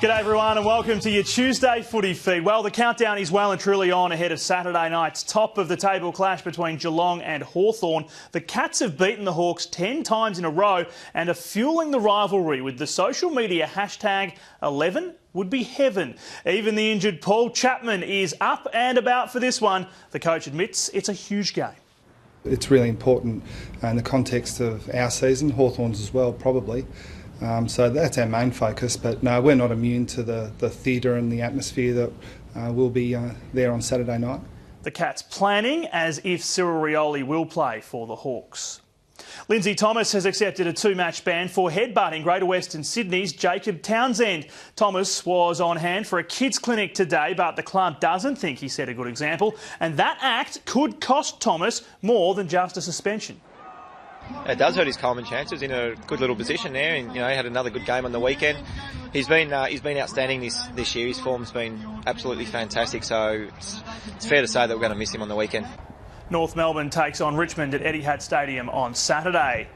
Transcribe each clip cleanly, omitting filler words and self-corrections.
G'day everyone and welcome to your Tuesday footy feed. Well, the countdown is well and truly on ahead of Saturday night's top of the table clash between Geelong and Hawthorn. The Cats have beaten the Hawks 10 times in a row and are fueling the rivalry with the social media hashtag 11 would be heaven. Even the injured Paul Chapman is up and about for this one. The coach admits it's a huge game. It's really important in the context of our season, Hawthorn's as well probably. So that's our main focus, but no, we're not immune to the theatre and the atmosphere that will be there on Saturday night. The Cats planning as if Cyril Rioli will play for the Hawks. Lindsay Thomas has accepted a 2-match ban for headbutting Greater Western Sydney's Jacob Townsend. Thomas was on hand for a kids clinic today, but the club doesn't think he set a good example, and that act could cost Thomas more than just a suspension. It does hurt his Coleman chances. In a good little position there, and he had another good game on the weekend. He's been outstanding this year. His form's been absolutely fantastic. So it's fair to say that we're going to miss him on the weekend. North Melbourne takes on Richmond at Etihad Stadium on Saturday.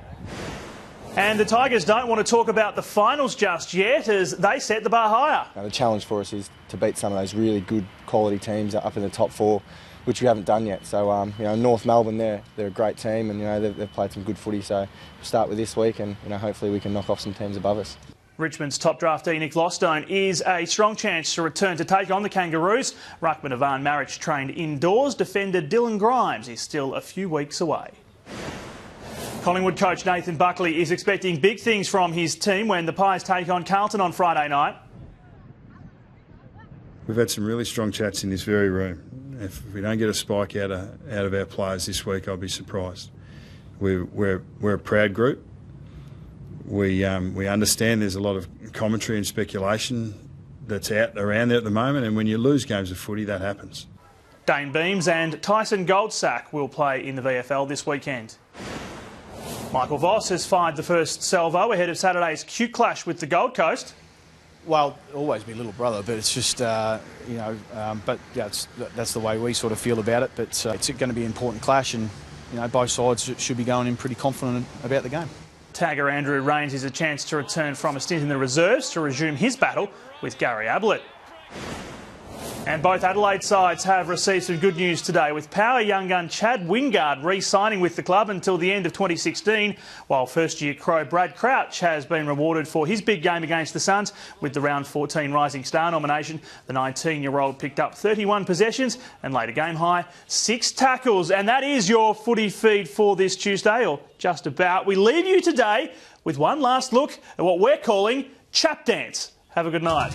And the Tigers don't want to talk about the finals just yet as they set the bar higher. The challenge for us is to beat some of those really good quality teams up in the top 4, which we haven't done yet. So, North Melbourne, they're a great team and, they've played some good footy. So we'll start with this week and, hopefully we can knock off some teams above us. Richmond's top draftee Nick Lostone is a strong chance to return to take on the Kangaroos. Ruckman Ivan Maric trained indoors. Defender Dylan Grimes is still a few weeks away. Collingwood coach Nathan Buckley is expecting big things from his team when the Pies take on Carlton on Friday night. We've had some really strong chats in this very room. If we don't get a spike out of our players this week, I'll be surprised. We're a proud group. We understand there's a lot of commentary and speculation that's out around there at the moment, and when you lose games of footy, that happens. Dane Beams and Tyson Goldsack will play in the VFL this weekend. Michael Voss has fired the first salvo ahead of Saturday's cute clash with the Gold Coast. Well, always be little brother, but it's just, that's the way we sort of feel about it. But it's going to be an important clash and, both sides should be going in pretty confident about the game. Tagger Andrew Rains is a chance to return from a stint in the reserves to resume his battle with Gary Ablett. And both Adelaide sides have received some good news today, with power young gun Chad Wingard re-signing with the club until the end of 2016, while first-year Crow Brad Crouch has been rewarded for his big game against the Suns with the round 14 Rising Star nomination. The 19-year-old picked up 31 possessions and laid a game-high 6 tackles. And that is your footy feed for this Tuesday, or just about. We leave you today with one last look at what we're calling Chap Dance. Have a good night.